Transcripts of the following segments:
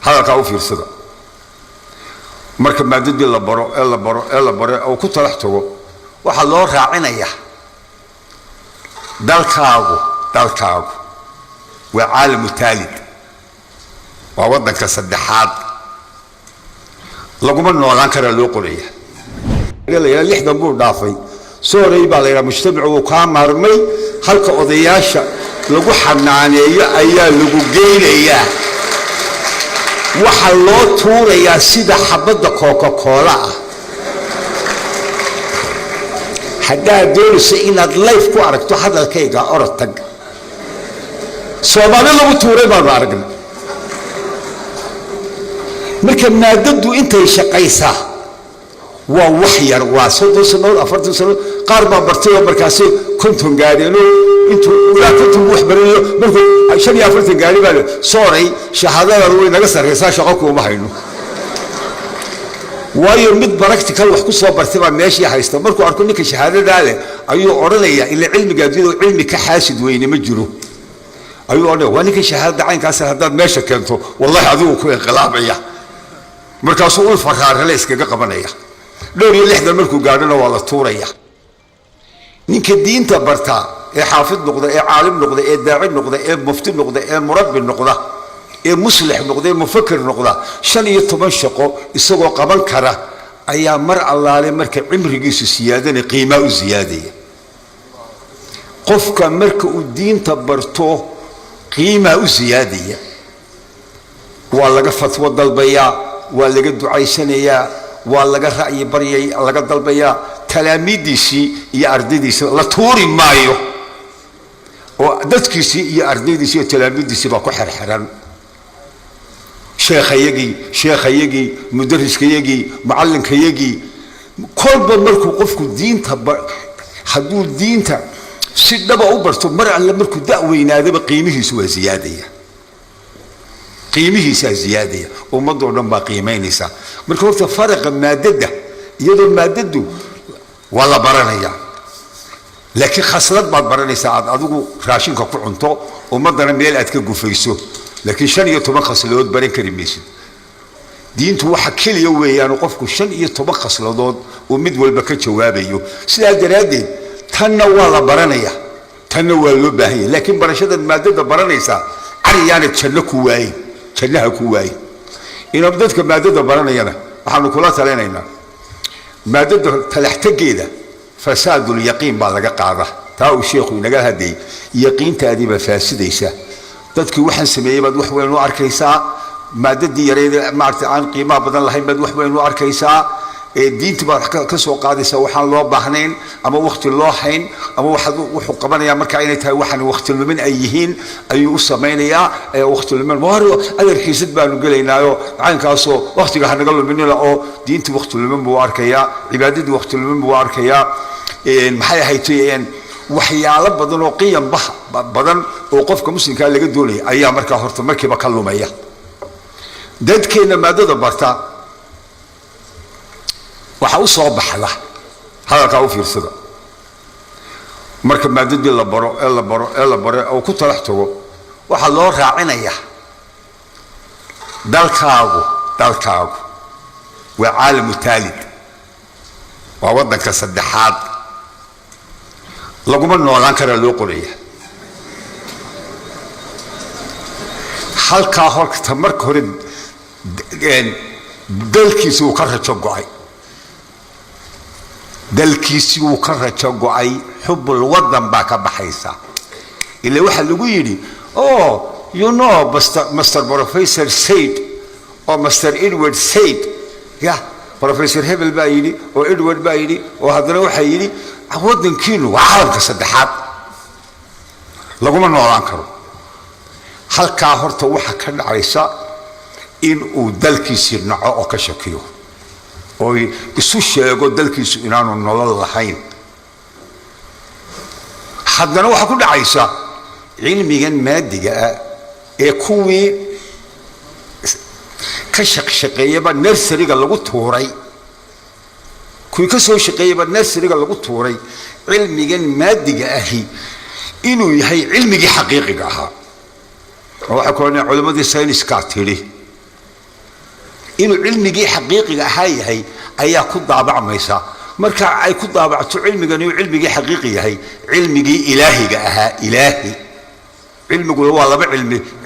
هذا كاو في الصدى مركب معدود إلا برو أو كنت رحته وحلو راعينيا دالكاغو وعالم الثالث ووضنك صدحات لقوم النولان كرا لوقليه قال لي اللي حدا بو دافي سوري با ليرا مجتمع وكان مرمي halka odayaasha lagu xanaaneeyo ayaa lagu geeyaya waxa loo tuurayaa sida xabada Coca-Cola ah hadaa doonaysa inaad live ku aragto hadalkayga ortag Soomaali lagu tuuray baan aragnay marka maadadu intay shaqaysaa waa wax yar waa 30 sano 40 sano qaar baa bartay markaas kuntum gaadino intuu ila kuntum wax baranayo markuu 45 gaari baa sooray shahaadada way naga sareysaa shaqo kuma hayno waayo mid practical wax ku soo bartay baa meeshii haysto markuu arko ninka shahaadada leh ayuu oranaya ila cilmiga diido cilmi ka xaasid weyne ma jiro ayuu oranaya waa ninka shahaadada caynkaas hadaad meesha keento wallahi adigu ku inqilaabaya markaas uu faraar la iskaga qabanaya دور يلحد الملكو قادنا والله توريا نينك الدين تبرتا إيه حافظ نقطة إيه عالم نقطة إيه داعي نقطة إيه مفتي نقطة إيه مربي نقطة إيه مصلح نقطة إيه مفكر نقطة شان يتمشقوا يسوقوا قبل كره أيام مر الله عليه مركب عمر جيس السيادة قيمة وزيادة قفك مركب الدين تبرتو قيمة وزيادة والله قفت وضل بيا والله قد عيشانيا والله رأي بريء الله قد البيا تلاميذي يا أرديدي لا توري مايو ودتكسي يا أرديدي تلاميذي باكو حرحران شيخ يجي مدرس يجي معلم يجي كل بمركو قفكو الدين تبر حدود الدين تا سيدنا بأوبرتو مرة على مركو دعوين هذا بقيمه سوى زيادة قيمه زيادة ومضوا لما قيمين نساء مركو وقت فرق مادده يدو مادده والله برانيا لكن خسرت بعض برانيا عاد أدوكو راشين كوكو عنطو ومضنا ميل أتكو فيسو لكن شن يتبخص لود برين كريميسي دين تو حكي يوي يعني قفكو شن يتبخص لود ومد والبكت جوابيو سلا درادي تنا والله برانيا تنا والله باهي لكن برشاد المادة برانيا عري يعني تشلكو واي تشلها كواي إن بدتك مادة برانيا وحنا كلها تلينا مادة تلحتاج كده فساد اليقين بعد قاعدة تاو الشيخ ونقال هدي يقين تأديب فاسد يسا dadkii waxaan sameeyay bad wax weyn u arkaysaa maadadii yareed maarta aan qiimo badan lahayn bad wax weyn u arkaysaa ee diinta baad ka soo qaadaysaa waxaan loo baahnayn ama waqti loo hayn ama wuxuu qabanayaa marka inay tahay waxaan waqti lumin ay yihiin ayuu u sameeyaa waqti lumin waaro adeerkiisad baanu galeynaayo caynkaasoo waqtiga hanaga luminila oo diinta waqti lumin buu arkayaa cibaadada waqti lumin buu arkayaa maxay ahaayeen waxyaalo badan oo qiyam badan oo qofka muslimka laga doonay ayaa marka horta markiiba ka lumaya dadkeena maadada barta waxa u soo baxda hadalka u fiirsada marka maadada la baro oo ku talaxtago waxa loo raacinaya dalkaagu waa caalam taalid waa wadanka saddexaad لقوم النولان كرا لوقليه halka horta marka hore dalkiisu uu ka rajo go'ay xubul wadan baa ka baxaysa ilaa waxa lagu yiri oh you know Mr. Professor said or Mr. Edward said yeah Professor Hebel baa yiri oo Edward baa yiri oo hadana waxa yiri waddankiinu waa caalamka saddexaad laguma noolaan karo halka horta waxa ka dhacaysa in uu dalkiisa naco oo ka shakiyo oo isu sheego dalkiisu inaanu nolol lahayn haddana waxa ku dhacaysa cilmigan maadiga ee kuwii ka shaqeeyaba nurseryga lagu tuuray kuwii ka soo shaqeeyaba nurseryga lagu tuuray cilmigan maadiga ahi inuu yahay cilmigii xaqiiqiga ahaa waxa koonay culimadii sayniska tiri إنه علمي حقيقي هاي أيها كل ضابع ميسا مركا أي كل ضابع علمي إنه علمي حقيقي هاي علمي إلهي جاها إلهي علمي هو الله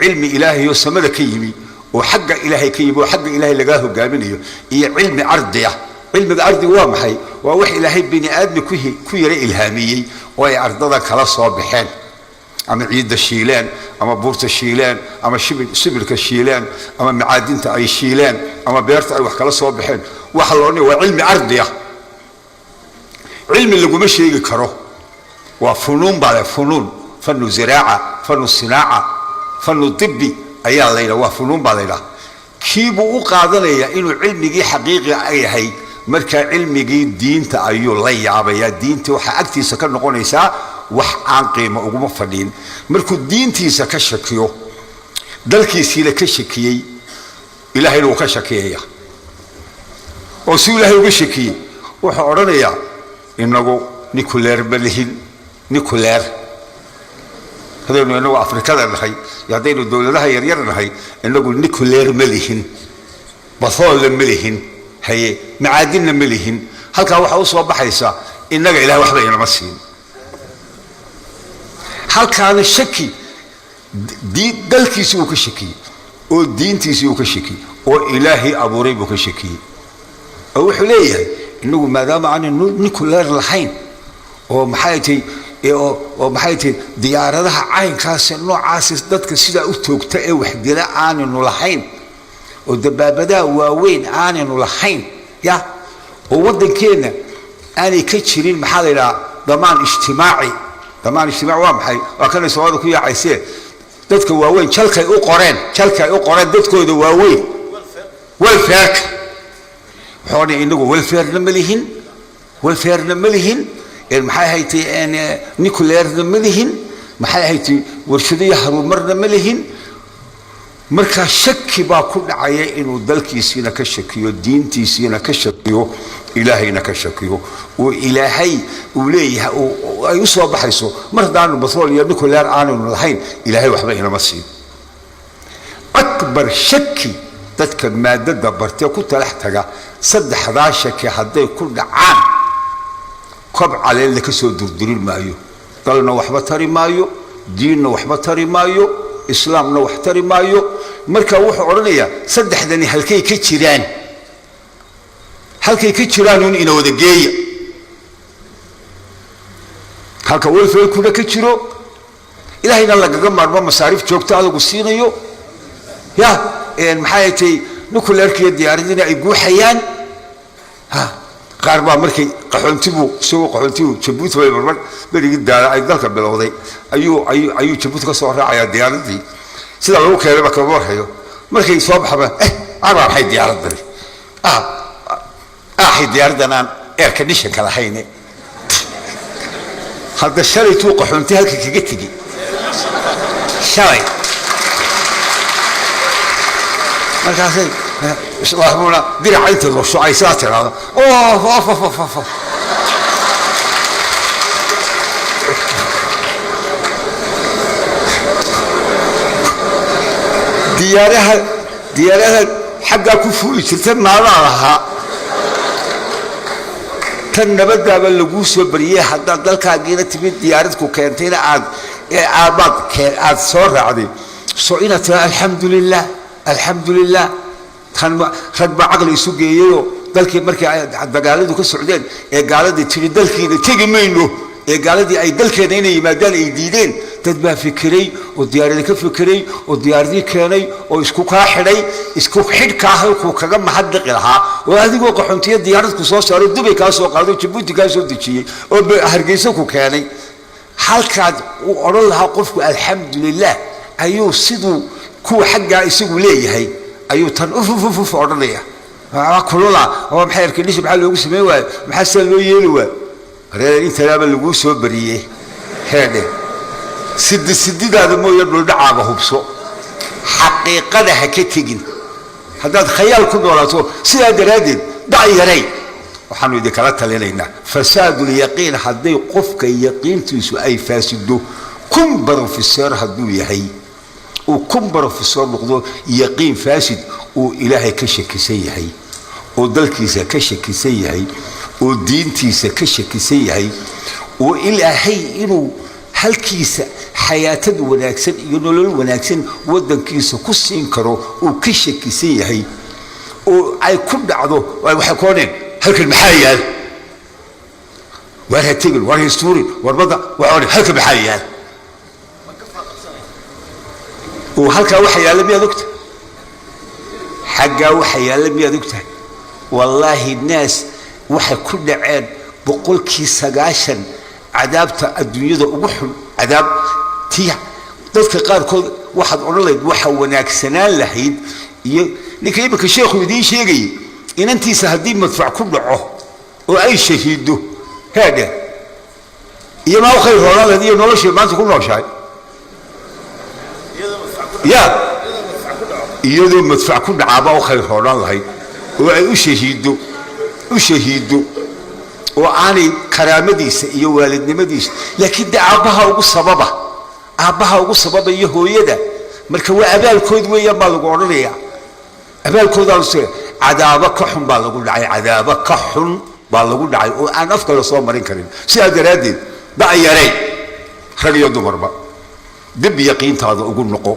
علمي إلهي يسمى كيمي وحق إلهي كيمي وحق إلهي لقاه جامنيه هي علم عرضيه علم عرضي وامحي ووحي إلهي بني آدم كوير إلهامي وهي عرضنا كلا صابحين أما عيد الشيلان أما بورت الشيلان أما شبرك الشيلان أما معادنة أي شيلان أما بيرت أي وحكلا صابحين وحلوني وعلم عرضيه علم اللي قمش يجي كره وفنون بعد فنون فن زراعة فن الصناعة فن الطبي أيها الليلة وفنون بعد الليلة كيبو قاعدنا إنه علمي حقيقي أي هي مركا علمي دينتا أيو لا يعبا دينتا وحا أكتيسا كنقونيسا وح عن قيمة وقوم فلين مركو دينتيسا كشكيو دالكيسي لكشكيي إلهي لو كشكيي وسو إلهي لو كشكيي وحا أرانيا إنه نيكولير بلهين نيكولير هذا إنه أفريقيا لهي يعطينو الدولة لها يرير لهي إنه نيكولير ملهين بطول ملهين هي معادن ملهين هلكا waxa u soo baxaysa inaga ilaahay waxba inama siin halkaan shaki dalkiisu ka shaki oo diintiisu ka shaki oo ilaahay abuuray buu ka shaki oo wuxuu leeyahay inagu maadaama aan nuclear lahayn oo maxay diyaaradaha caynkaas noocaas dadka sida u toogta ee wax dila aanu lahayn ودبابدا واوين آنن ولحين يا وودن كينا أنا كتشرين محاضرة ضمان اجتماعي وامحي وكان يسوادو كويا عيسيه دتك واوين شلكي او قران دتكو دو واوين والفاك حوني انو والفير نملهين المحاي هيتي ان نيكولير نملهين محاي هيتي ورشديه هرمر نملهين marka shaki baa ku dhacay inuu dalkiisina ka shakiyo diintiisina ka shakiyo ilaahayna ka shakiyo oo ilaahay uu leeyahay oo ay u soo baxayso mardaanu batrool iyo nuclear aanu lahayn ilaahay waxba inama siin akbar shaki dadka maadada bartay ku talax taga saddexdaa shaki haday ku dhacaan kob caleel ka soo durdurin maayo dalna waxba tari maayo diinna waxba tari maayo إسلامنا واحترم مايو مركا وحو أرنيا صدحدني هالكي كتشران إنه ودقية هالكا ولفل كنا كتشرو إلهي نالله قمر ما مصاريف جوبتا هذا قصينا يو يا إن محايتي نكل أركي الدياردين يقول حيان ها قاربا مركي قحونتيبو سو قحونتيبو جبوت ولا بربر بري دار اي دالك بلوداي ايو جبوت ka soo raacaya diyaaradii sida lagu keenay ba ka warhayo markay soo baxba ara waxay diyaaradii diyaaradan air condition kala hayne hada shalay tuu qaxoonti halka kaga tigi shalay markaasay islaamuna diracayta loo socay saatiraada ديارها حقا كفولي شرطان نالها كان نبدا باللقوس وبريه حتى دالكا جينا تمد ديارتكو كانتين عاد كان صور عادي صوينا الحمد لله كان رجب عقل يسوقيو دالكي مركي دغالدو كسعودين قالدي تري دالكي تيجي منو قالدي اي دالكينا inay yimaadaan ay diideen dad baa fikiray oo diyaaradii ka fikiray oo diyaaradii keenay oo isku ka xidhka halku kaga mahadnaqi lahaa oo adigoo qaxoontiya diyaarad ku soo saaray Dubai ka soo qaaday Djibouti ka soo dejiyay oo Hargeysa ku keenay halkaad uu oran lahaa qofku alxamdulillah ayuu sidoo ku xagga isagu leeyahay ayuu tan uf oranaya kulula oo maxay arkayni maxaa loogu sameeyay waa maxaa loo yeeli waa reer inta lagu soo bariyay heede sididaada mooyo dhul dhacaaga hubso xaqiiqada ha ka tagin hadaad khayaal ku noolaato sida daraadeed daayiray waxaanu idin kala talinaynaa fasaadul yaqiin haday qofka yaqiintiisu ay faasido kun professor haduu yahay oo kun professor noqdo yaqiin faasid وإلهي كشك سيهي ودلكيسا كشك سيهي ودينتيسا كشك سيهي وإلهي إنه halkiisa xayaatada wanaagsan iyo nolol wanaagsan wadankiisa ku siin karo oo ka shakisan yahay oo ay ku dhacdo waxa kooneen halkan maxaa yaal waa tigil waa history warbada waa halkan maxaa yaal oo halka waxa yaal miyaad ogta xagga waxa yaal miyaad ogta wallahi naas waxa ku dhaceen boqolkii 90 عذابته الدنيا وحن عذاب تيع ذلك قال كل واحد أقول لك واحد وناكسنان لحيد لكي يبقى الشيخ يدين شيء إن أنت سهدين مدفع كله وأي شهيده هذا يا ما هو خير هذا الذي نقول شيء ما تقول له شيء يا يدو مدفع كله عباء خير هذا الله وأي شهيده وعاني كرامديس iyo waalidnimadiis laakiin daabaha ugu sababa iyo hooyada marka waa abaalkood weeyaan ma lagu oranaya abaalkooda oo cadaaba ka xun baa lagu dhacay cadaaba ka xun baa lagu dhacay oo aan afka la soo marin karin si aad yareen rag iyo dumarba dib yaqiintaada ugu noqo